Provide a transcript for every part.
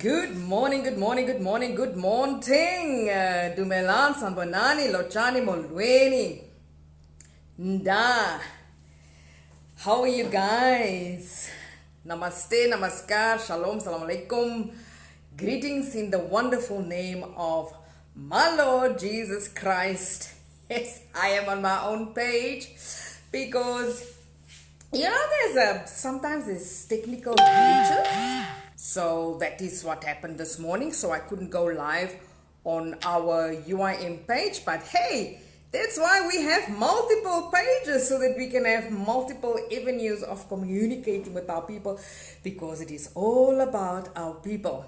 Good morning, good morning, good morning, good morning. Dumelan, Sanbonani, Lochani, Molweni. Nda. How are you guys? Namaste, namaskar, shalom, salam alaikum. Greetings in the wonderful name of my Lord Jesus Christ. Yes, I am on my own page because sometimes there's technical glitches. So that is what happened this morning. So I couldn't go live on our UIM page. But hey, that's why we have multiple pages, so that we can have multiple avenues of communicating with our people, because it is all about our people.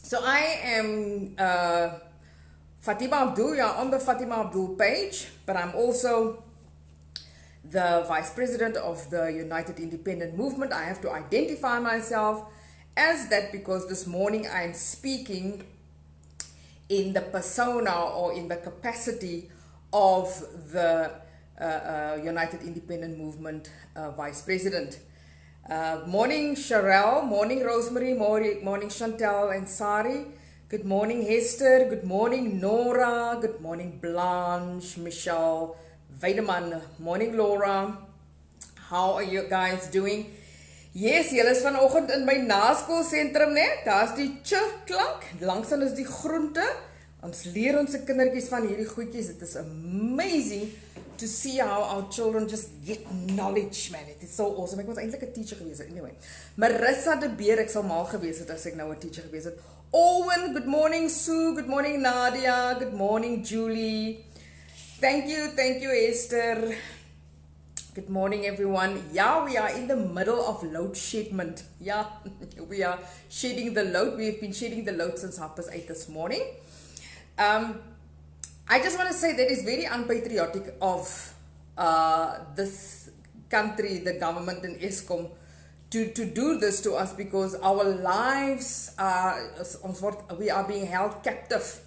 So I am Fatima Abdool, on the Fatima Abdool page, but I'm also the Vice President of the United Independent Movement. I have to identify myself as that because this morning I'm speaking in the persona or in the capacity of the United Independent Movement Vice President. Morning Sharelle, morning Rosemary, morning Chantel and Sari. Good morning Hester, good morning Nora, good morning Blanche, Michelle, Weideman, morning Laura. How are you guys doing? Yes, julle is vanoggend in my naskoolsentrum, né? Daar's die ch klank, langsaan is die groente. Ons leer ons kindertjies van hierdie goedjies. It is amazing to see how our children just get knowledge, man. It is so awesome. Ek was eintlik 'n teacher gewees het. Anyway, Marissa de Beer, ek sal mal gewees het as ek nou 'n teacher gewees het. Owen, good morning Sue, good morning Nadia, good morning Julie. Thank you Esther. Good morning everyone. Yeah, we are in the middle of load shedding. Yeah, we are shedding the load. We've been shedding the load since 8:30 this morning. I just want to say that it's very unpatriotic of this country, the government and ESCOM, to do this to us, because our lives we are being held captive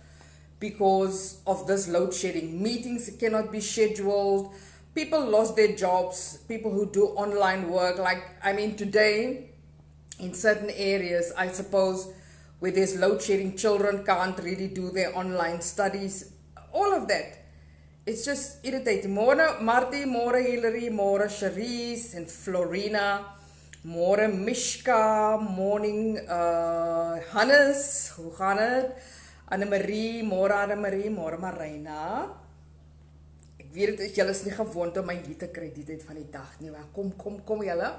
because of this load shedding. Meetings cannot be scheduled. People lost their jobs, people who do online work. Like, I mean, today, in certain areas, I suppose, where there's load shedding, children can't really do their online studies. All of that. It's just irritating. More Marty, more Hillary, more Cherise and Florina, more Mishka, morning Hannes, hoe gaan het? Annemarie, more Marina. Ek weet dit, julle is nie gewoond om my hier te kry die tyd van die dag nie, maar kom julle.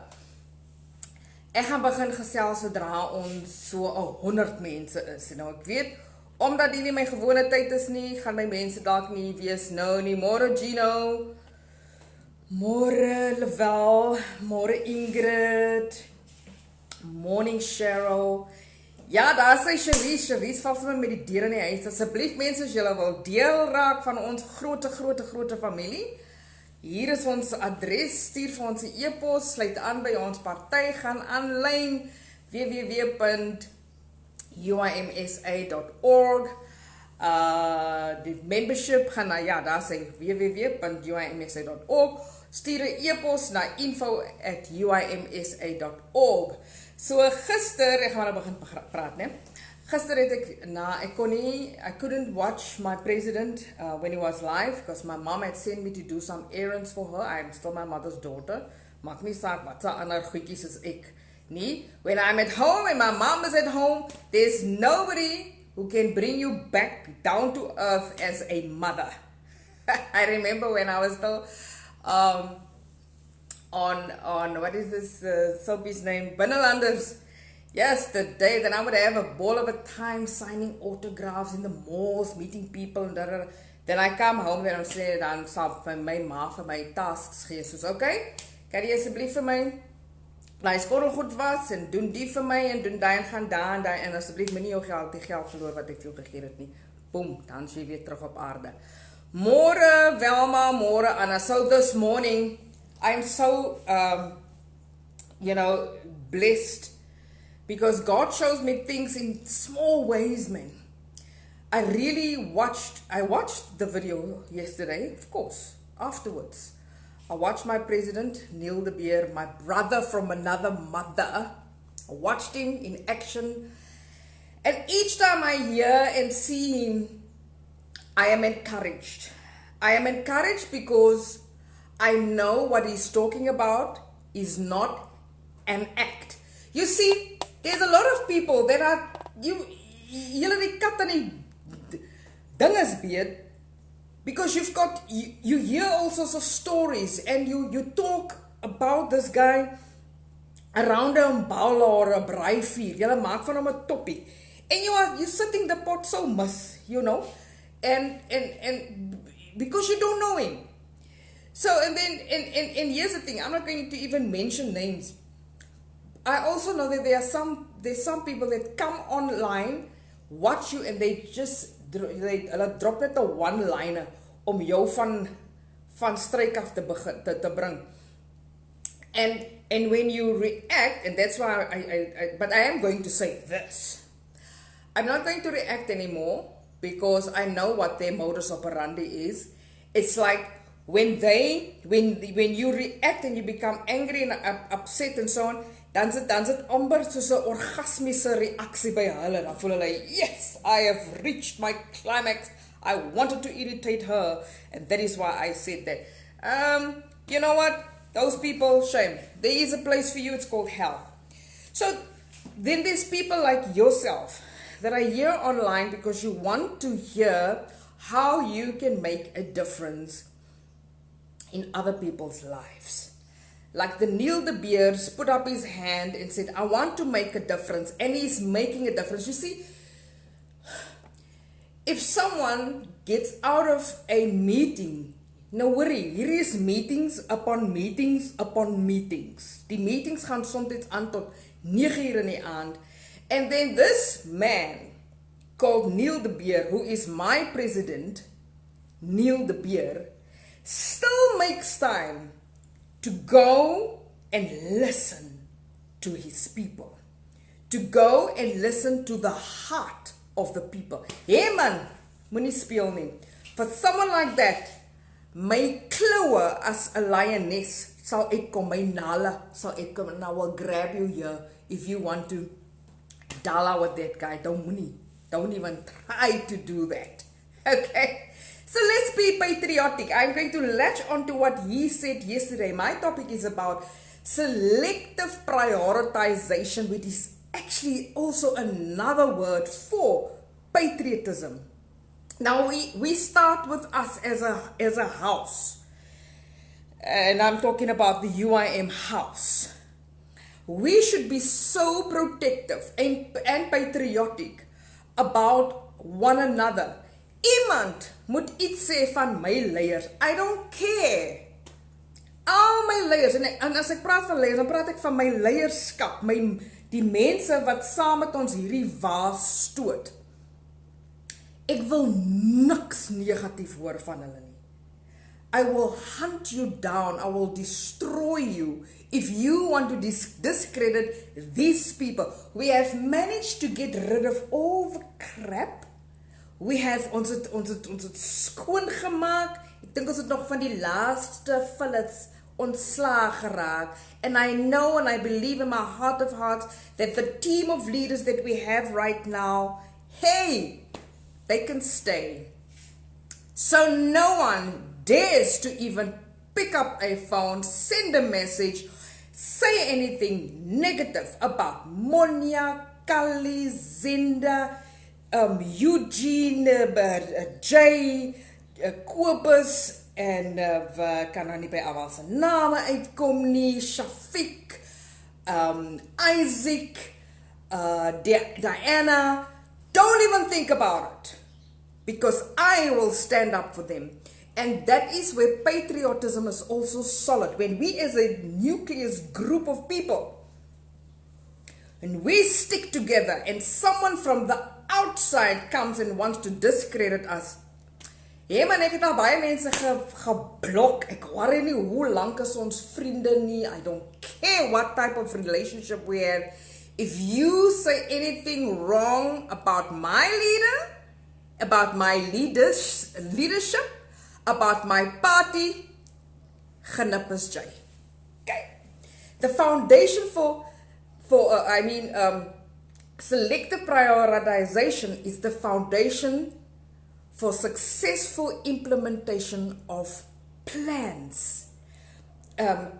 Ek gaan begin gesels sodra ons so 100 mense is. Nou ek weet, omdat dit nie my gewone tyd is nie, gaan my mense dalk nie wees nou nie. Môre Gino, môre Level, môre Ingrid, morning Cheryl. Ja, daar sê Cherise val vir my met die deur in die huis. Asseblief mense, as julle wil deel raak van ons grote familie. Hier is ons adres, stuur vir ons 'n e-pos, sluit aan by ons party, gaan aanlyn www.uimsa.org. Die membership gaan na, daar sê www.uimsa.org. Stuur 'n e-pos na info@uimsa.org. So gister, ek gaan nou begin praat, né? Gister het I couldn't watch my president when he was live, because my mom had sent me to do some errands for her. I'm still my mother's daughter. Maak nie saak wat se ander goedjies is ek nie. When I'm at home and my mom is at home, there's nobody who can bring you back down to earth as a mother. I remember when I was still on what is this soapy's name? Binnelanders. Yes, the day that I would have a ball of a time signing autographs in the malls, meeting people and then I come home and I say dan sal my ma vir my tasks gee. Soos, okay, kan jy asseblief vir my laai skorrel goed was en doen die vir my en doen daai en gaan daar en daai en asseblief moenie jou die geld verloor wat ek vir jou gegee het nie. Boom, dan is jy weer terug op aarde. Môre Welma, môre Anna. So this morning I'm so blessed, because God shows me things in small ways, man. I watched the video yesterday, of course, afterwards. I watched my president, Neil de Beer, my brother from another mother. I watched him in action. And each time I hear and see him, I am encouraged. I am encouraged because I know what he's talking about is not an act. You see, there's a lot of people that are, julle kat aan die dinges beet, because you hear all sorts of stories and you talk about this guy around a umbala or a braaivuur. Julle maak van hom 'n toppie. And you're sitting the pot so mis, and because you don't know him. So, and then, and here's the thing, I'm not going to even mention names. I also know that there's some people that come online, watch you, and they drop net 'n one-liner om jou van stryk af te bring. And when you react, and that's why but I am going to say this. I'm not going to react anymore because I know what their modus operandi is. It's like when you react and you become angry and upset and so on, dan sit amper soos 'n orgasmiese reaksie by hulle. Dan voel hulle, yes, I have reached my climax. I wanted to irritate her, and that is why I said that. You know what? Those people, shame. There is a place for you. It's called hell. So then there's people like yourself that are here online because you want to hear how you can make a difference in other people's lives. Like the Neil de Beers put up his hand and said, I want to make a difference, and he's making a difference. You see, if someone gets out of a meeting, no worry, hier is meetings upon meetings upon meetings. Die meetings gaan soms aan tot 9 uur in die aand. And then this man called Neil de Beer, who is my president, Neil de Beer, still makes time to go and listen to his people. To go and listen to the heart of the people. Hey man, moenie speel nie. For someone like that, my kloue as a lioness sal uitkom, my nala sal uitkom, and I will grab you here if you want to dollar with that guy. Don't even try to do that. Okay? So let's be patriotic. I'm going to latch on to what he said yesterday. My topic is about selective prioritization, which is actually also another word for patriotism. Now we start with us as a house. And I'm talking about the UIM house. We should be so protective and patriotic about one another. Iemand moet iets sê van my leiers. I don't care. Al my leiers, en as ek praat van leiers, dan praat ek van my leierskap, die mense wat saam met ons hierdie waas stoot. Ek wil niks negatief hoor van hulle nie. I will hunt you down. I will destroy you if you want to discredit these people. We have managed to get rid of all the crap. We have ons het skoon gemaak. Ek dink ons het nog van die laaste fillets ontslaag geraak. And I know and I believe in my heart of hearts that the team of leaders that we have right now, hey, they can stay. So no one dares to even pick up a phone, send a message, say anything negative about Monia, Kali, Zinda, Eugene, Jay, Kobus, en kan nou nie by almal se name uitkom nie, Shafiq, Isaac, Diana. Don't even think about it, because I will stand up for them. And that is where patriotism is also solid. When we as a nucleus group of people, and we stick together, and someone from the outside comes and wants to discredit us. Hey man, ek het al baie mense geblok. Ek worry nie hoe lank is ons vriende nie. I don't care what type of relationship we have. If you say anything wrong about my leader, about my leadership, about my party, genip is jy. Okay. The foundation for Selective prioritization is the foundation for successful implementation of plans.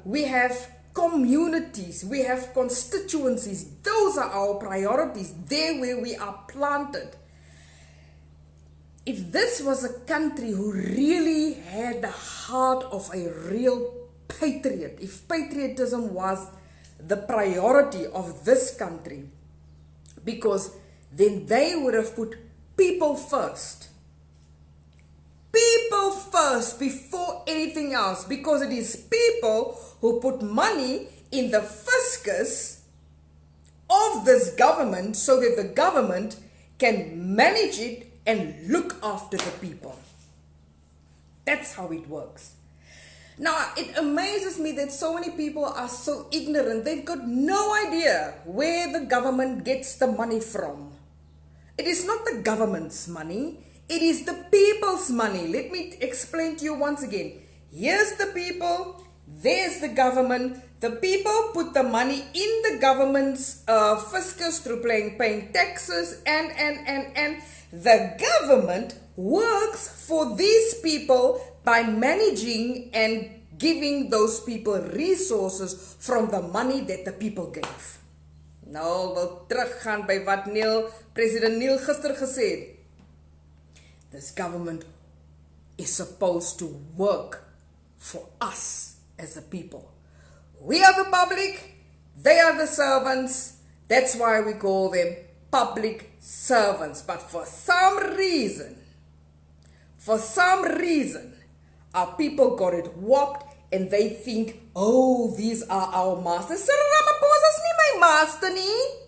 We have communities, we have constituencies. Those are our priorities, there where we are planted. If this was a country who really had the heart of a real patriot, if patriotism was the priority of this country, because then they would have put people first. People first before anything else, because it is people who put money in the fiscus of this government so that the government can manage it and look after the people. That's how it works. Now, it amazes me that so many people are so ignorant. They've got no idea where the government gets the money from. It is not the government's money. It is the people's money. Let me explain to you once again. Here's the people. There's the government. The people put the money in the government's fiscus through paying taxes, and the government works for these people by managing and giving those people resources from the money that the people gave. Nou, wil teruggaan by wat President Neil gister gesê het. This government is supposed to work for us as the people. We are the public, they are the servants. That's why we call them public servants. But for some reason, our people got it warped and they think, oh, these are our masters. Sir Ramaphosa is nie my master nie.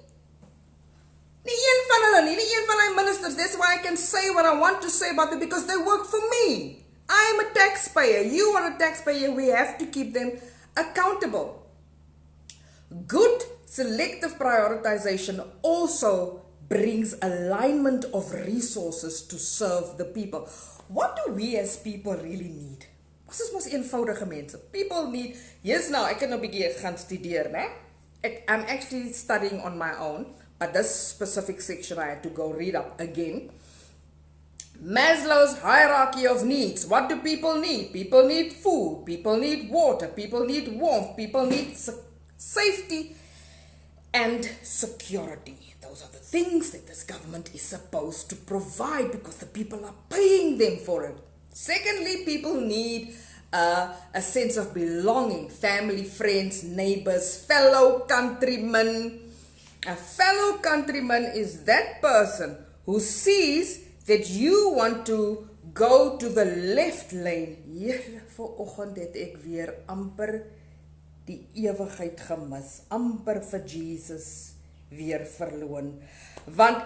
Nie een van hulle nie, nie een van my ministers. That's why I can say what I want to say about them, because they work for me. I am a taxpayer. You are a taxpayer. We have to keep them accountable. Good selective prioritization also brings alignment of resources to serve the people. What do we as people really need? Ons is mos eenvoudige mense. People need, yes, now, ek het nou 'n bietjie gaan studeer, né? I'm actually studying on my own, but this specific section I had to go read up again. Maslow's hierarchy of needs. What do people need? People need food, people need water, people need warmth, people need safety and security. Those are the things that this government is supposed to provide because the people are paying them for it. Secondly, people need a sense of belonging, family, friends, neighbors, fellow countrymen. A fellow countryman is that person who sees that you want to go to the left lane. Here, vanoggend het ek weer amper die ewigheid gemis, amper vir Jesus weer verloon. Want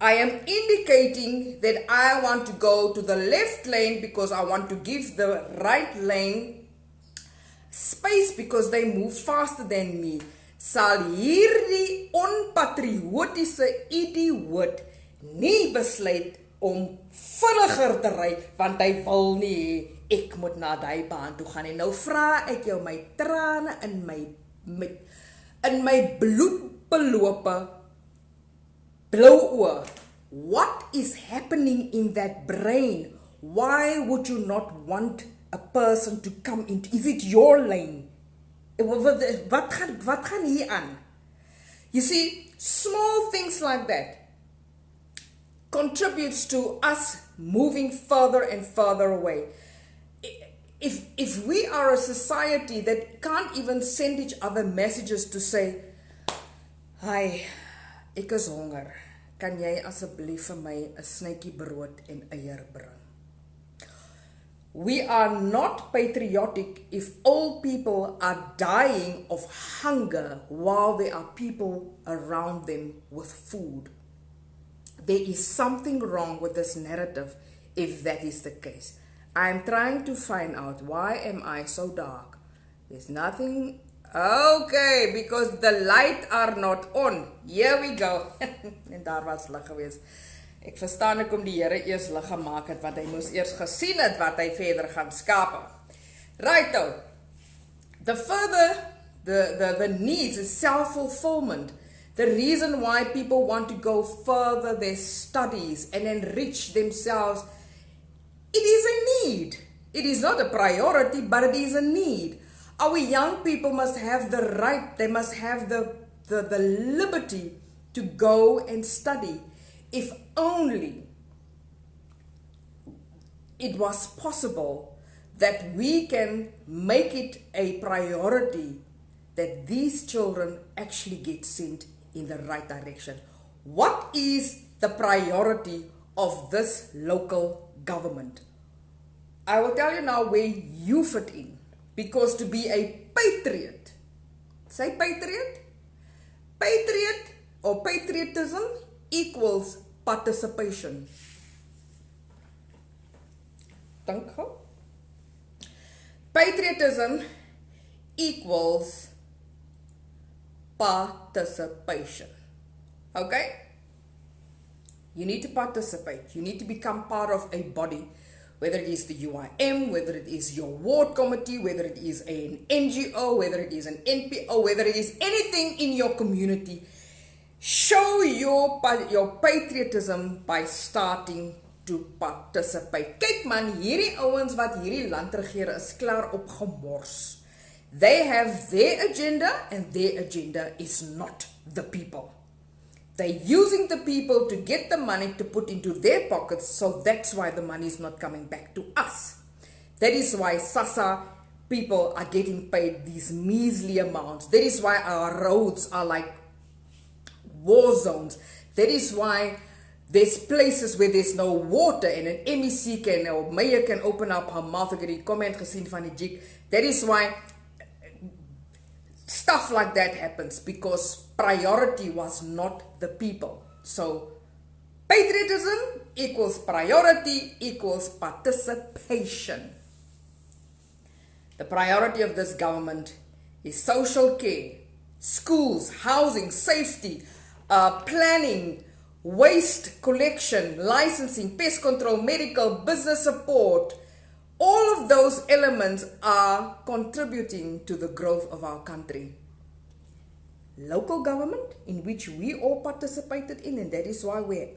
I am indicating that I want to go to the left lane because I want to give the right lane space because they move faster than me. Sal hierdie onpatriotiese idioot nie besluit om vinniger te ry, want hy wil nie, ek moet na die baan toe gaan. En nou vra ek jou my trane in my bloedbelope blou oor. What is happening in that brain? Why would you not want a person to come into? Is it your lane? Wat gaan hier aan? You see, small things like that contributes to us moving further and further away. If we are a society that can't even send each other messages to say, hi, ek is honger. Kan jy asseblief vir my 'n snytjie brood en eier bring? We are not patriotic if all people are dying of hunger while there are people around them with food. There is something wrong with this narrative if that is the case. I'm trying to find out, why am I so dark? There's nothing. Okay, because the light are not on. Here we go. En daar was lig gewees. Ek verstaan hoekom die Here eers lig gemaak het, want hy moes eers gesien het wat hy verder gaan skape. Right now, the needs is self-fulfillment. The reason why people want to go further their studies and enrich themselves, it is a need. It is not a priority, but it is a need. Our young people must have the right, they must have the liberty to go and study. If only it was possible that we can make it a priority that these children actually get sent in the right direction. What is the priority of this local government? I will tell you now where you fit in. Because to be a patriot, say patriot? Patriot or patriotism equals participation. Dank u. Patriotism equals participation. Okay? You need to participate. You need to become part of a body, whether it is the UIM, whether it is your ward committee, whether it is an NGO, whether it is an NPO, whether it is anything in your community. Show your patriotism by starting to participate. Kyk man, hierdie ouens wat hierdie land regeer is klaar opgemors. They have their agenda and their agenda is not the people. They're using the people to get the money to put into their pockets, so that's why the money is not coming back to us. That is why SASSA people are getting paid these measly amounts. That is why our roads are like war zones. That is why there's places where there's no water and an MEC can, or mayor can open up her mouth. Ek het die comment gesien van die jig. That is why stuff like that happens, because priority was not the people. So patriotism equals priority equals participation. The priority of this government is social care, schools, housing, safety, planning, waste collection, licensing, pest control, medical, business support. All of those elements are contributing to the growth of our country. Local government, in which we all participated in, and that is why we're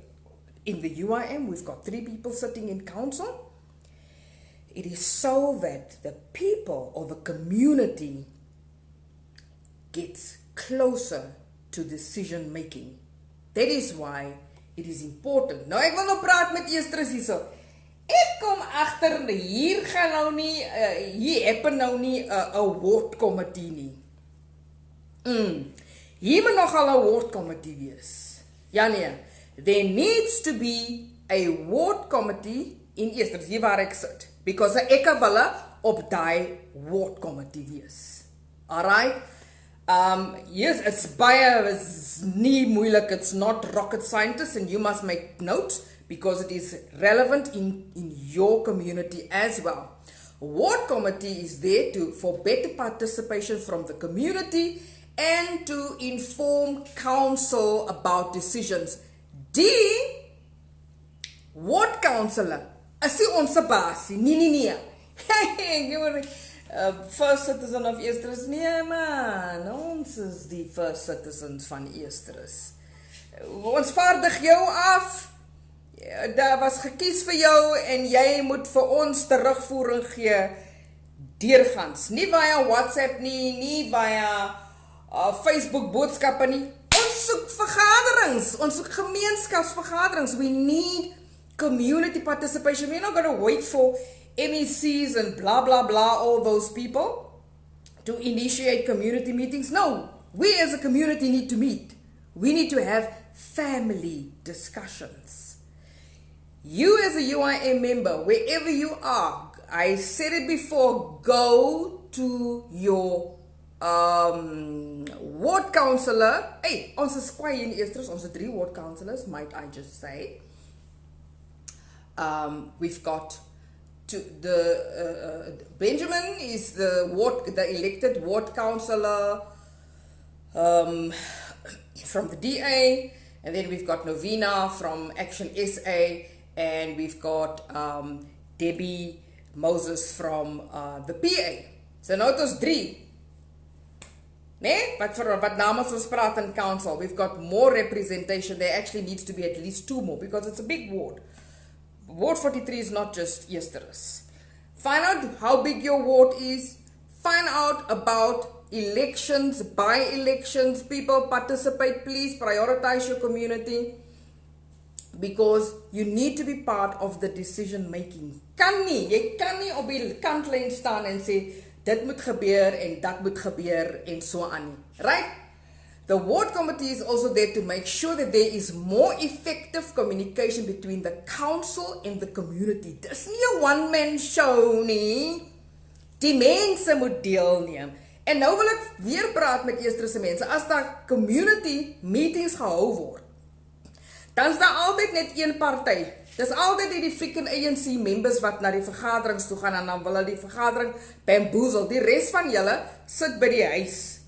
in the UIM, we've got 3 people sitting in council. It is so that the people or the community gets closer to decision making. That is why it is important. Nou, ek wil nou praat met Eesters hierso. Ek kom agter, hier gaan nou nie, hier happen nou nie 'n ward committee nie. Hier moet nogal 'n ward committee wees. Ja nee, there needs to be a ward committee in Easters, hier waar ek sit. Because ek wil op daai ward committee wees. Alright? Yes, it's nie moeilik, it's not rocket scientist, and you must make notes because it is relevant in your community as well. Ward committee is there for better participation from the community and to inform council about decisions. Die ward councillor is nie ons basie, nee. First citizen of Easters, nee man, ons is die first citizens van Easters. Ons vaardig jou af, daar was gekies vir jou en jy moet vir ons terugvoering gee deurgangs. Nie via WhatsApp nie via Facebook boodskappe nie. Ons soek vergaderings, ons soek gemeenskapsvergaderings. We need community participation. We're not going to wait for MECs and blah blah blah, all those people to initiate community meetings. No, we as a community need to meet. We need to have family discussions. You as a UIM member, wherever you are, I said it before, go to your ward councillor. Hey, ons is kwaai in Easters, ons is 3 ward councillors, might I just say. We've got Benjamin is the elected ward councillor from the DA, and then we've got Novena from Action SA, and we've got Debbie Moses from the PA. So now it was 3. Nee? But namens ons praat in council, we've got more representation. There actually needs to be at least 2 more because it's a big ward. Ward 43 is not just Easterus. Find out how big your ward is. Find out about elections, by-elections. People participate. Please prioritize your community because you need to be part of the decision making. Jy kan nie op die kantlyn staan en sê dit moet gebeur en dat moet gebeur en so aan nie. Right? The ward committee is also there to make sure that there is more effective communication between the council and the community. Dis nie 'n one-man show nie. Die mense moet deelneem. En nou wil ek weer praat met Easterse mense. As daar community meetings gehou word, dan is daar altyd net een party. Dis altyd die freaking ANC members wat na die vergaderings toe gaan en dan wil hulle die vergadering bamboozle. Die res van julle sit by die huis.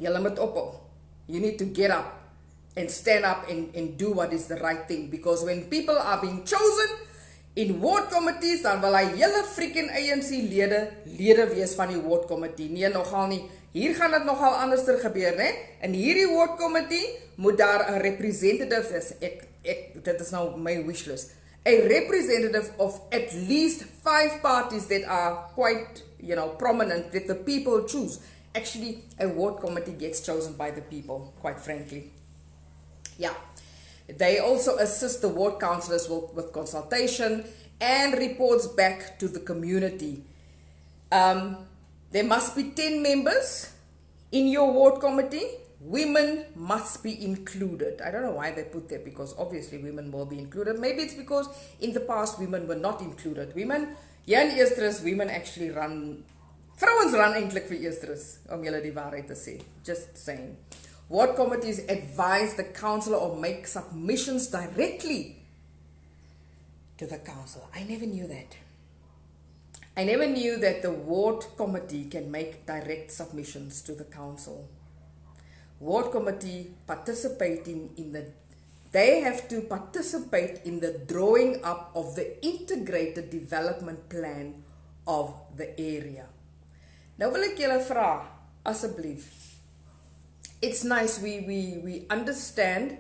Julle moet ophou. You need to get up and stand up and do what is the right thing. Because when people are being chosen in ward committees, dan wil hy hele freaking ANC lede wees van die ward committee. Nee, nogal nie. Hier gaan dit nogal anderster gebeur, né? In hierdie ward committee moet daar 'n representative is. Dit is nou my wish list. A representative of at least 5 parties that are quite, prominent that the people choose. Actually, a ward committee gets chosen by the people, quite frankly. Yeah. They also assist the ward councillors with consultation and reports back to the community. There must be 10 members in your ward committee. Women must be included. I don't know why they put that, because obviously women will be included. Maybe it's because in the past women were not included. Women, in Easterus, women actually run, vrouens run eintlik vir Easterus, om julle die waarheid te sê. Just saying. Ward committees advise the councillor or make submissions directly to the council. I never knew that. I never knew that the ward committee can make direct submissions to the council. Ward committee they have to participate in the drawing up of the integrated development plan of the area. Nou wil ek julle vra, asseblief. It's nice we understand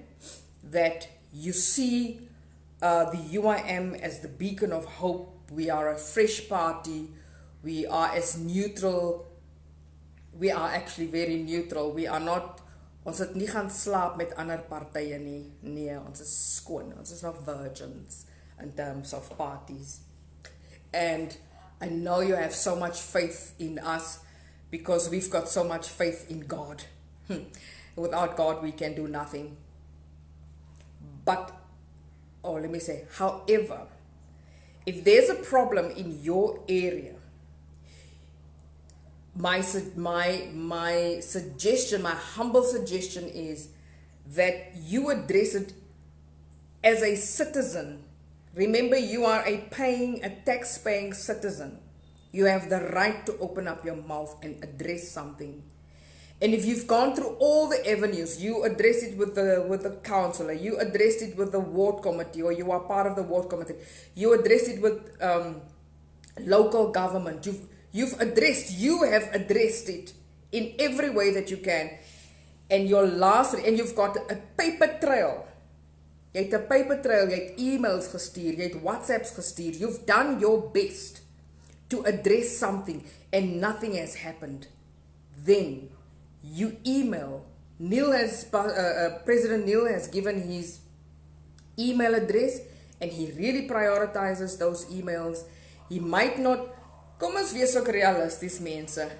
that you see the UIM as the beacon of hope. We are a fresh party. We are as neutral. We are actually very neutral. We are not, ons het nie gaan slaap met ander partye nie. Nee, ons is skoon. Ons is not virgins in terms of parties. And I know you have so much faith in us because we've got so much faith in God. Without God, we can do nothing. But, or let me say, however, if there's a problem in your area, my suggestion, my humble suggestion is that you address it as a citizen. Remember, you are a tax-paying citizen. You have the right to open up your mouth and address something. And if you've gone through all the avenues, you address it with the councillor, you addressed it with the ward committee, or you are part of the ward committee, you address it with local government, you have addressed it in every way that you can. And you've got a paper trail. Jy het 'n paper trail, jy het emails gestuur, jy het WhatsApps gestuur, you've done your best to address something and nothing has happened. Then you email. President Neil has given his email address and he really prioritizes those emails. He might not, kom ons wees ook realisties mense.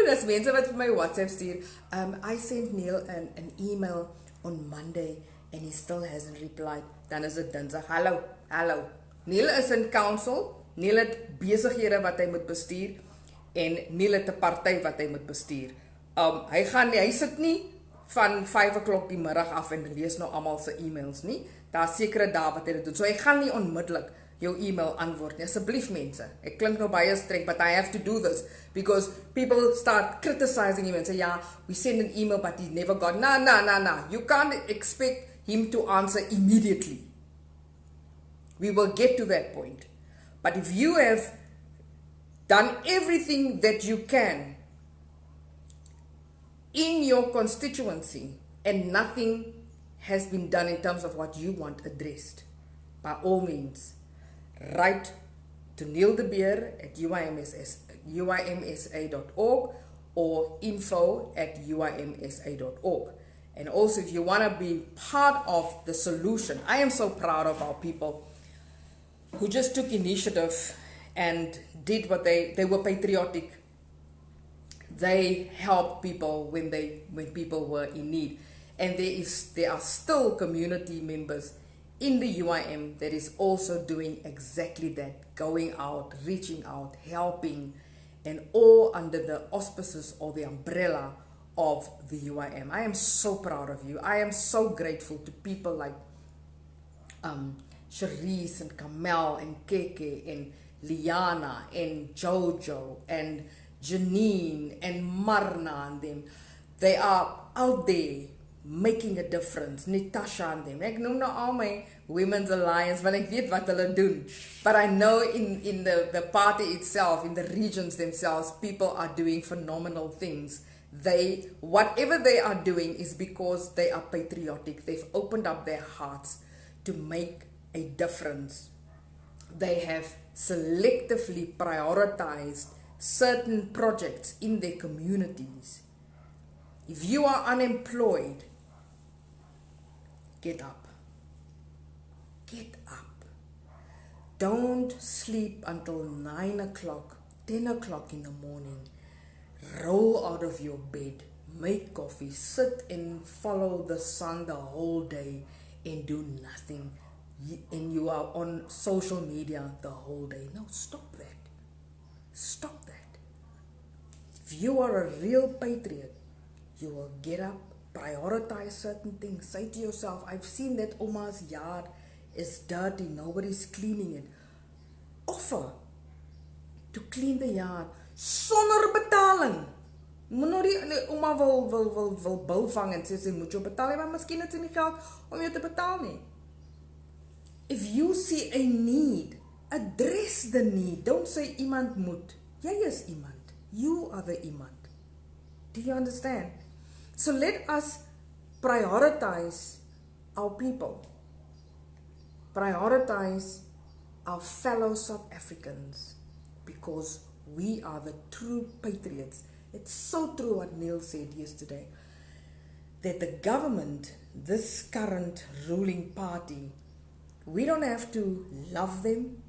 Dis mense wat vir my WhatsApp stuur. I sent Neil an email on Monday and he still hasn't replied. Dan is dit Dinsdag. Hallo. Neil is in council. Neil het besighede wat hy moet bestuur. En Neil het 'n party wat hy moet bestuur. Hy sit nie van 5 o'clock die middag af en lees nou almal se e-mails nie. Daar's sekere dae wat hy dit doen. So hy gaan nie onmiddellik jou e-mail antwoord nie. Asseblief mense. Ek klink nou baie streng, but I have to do this because people start criticizing him and say, yeah, we send an email but he never got. No. You can't expect him to answer immediately. We will get to that point. But if you have done everything that you can in your constituency and nothing has been done in terms of what you want addressed, by all means, write to Neil de Beer at uimsa.org or info@uimsa.org. And also, if you want to be part of the solution, I am so proud of our people who just took initiative and did what they were patriotic. They helped people when people were in need. And there are still community members in the UIM that is also doing exactly that, going out, reaching out, helping, and all under the auspices or the umbrella of the UIM. I am so proud of you. I am so grateful to people like Cherise and Kamel and Keke and Liana and Jojo and Janine and Marna and them. They are out there making a difference. Natasha and them. Ek noem nou al my Women's Alliance, want ek weet wat hulle doen. But I know in the party itself, in the regions themselves, people are doing phenomenal things. Whatever they are doing is because they are patriotic. They've opened up their hearts to make a difference. They have selectively prioritized certain projects in their communities. If you are unemployed, get up. Get up. Don't sleep until 9 o'clock, 10 o'clock in the morning. Roll out of your bed, make coffee, sit and follow the sun the whole day and do nothing. And you are on social media the whole day. No, stop that. Stop that. If you are a real patriot, you will get up, prioritize certain things. Say to yourself, I've seen that Oma's yard is dirty, nobody's cleaning it. Offer to clean the yard sonder betaling. Moet nou die Oma wil bil vang en sê moet jy betaal, maar miskien het sy nie geld om jou te betaal nie. If you see a need, address the need. Don't say iemand moet. Jy is iemand. You are the iemand. Do you understand? So let us prioritize our people. Prioritize our fellow South Africans, because we are the true patriots. It's so true what Neil said yesterday, that the government, this current ruling party, we don't have to love them.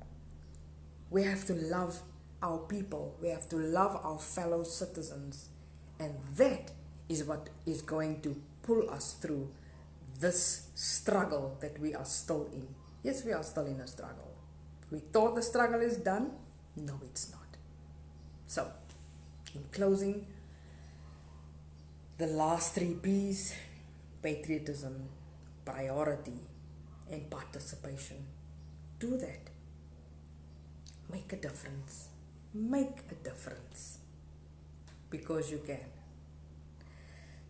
We have to love our people. We have to love our fellow citizens. And that is what is going to pull us through this struggle that we are still in. Yes, we are still in a struggle. We thought the struggle is done. No, it's not. So, in closing, the last 3 P's: patriotism, priority, and participation. Do that. Make a difference. Make a difference. Because you can.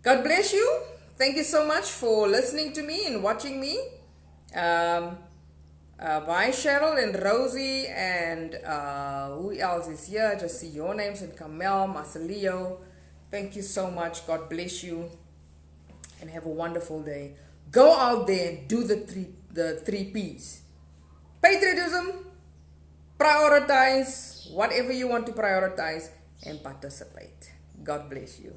God bless you. Thank you so much for listening to me and watching me. Bye, Cheryl and Rosie, and who else is here? Just see your names, and Kamel, Marcelio. Thank you so much. God bless you, and have a wonderful day. Go out there and do the three P's. Patriotism, prioritize whatever you want to prioritize, and participate. God bless you.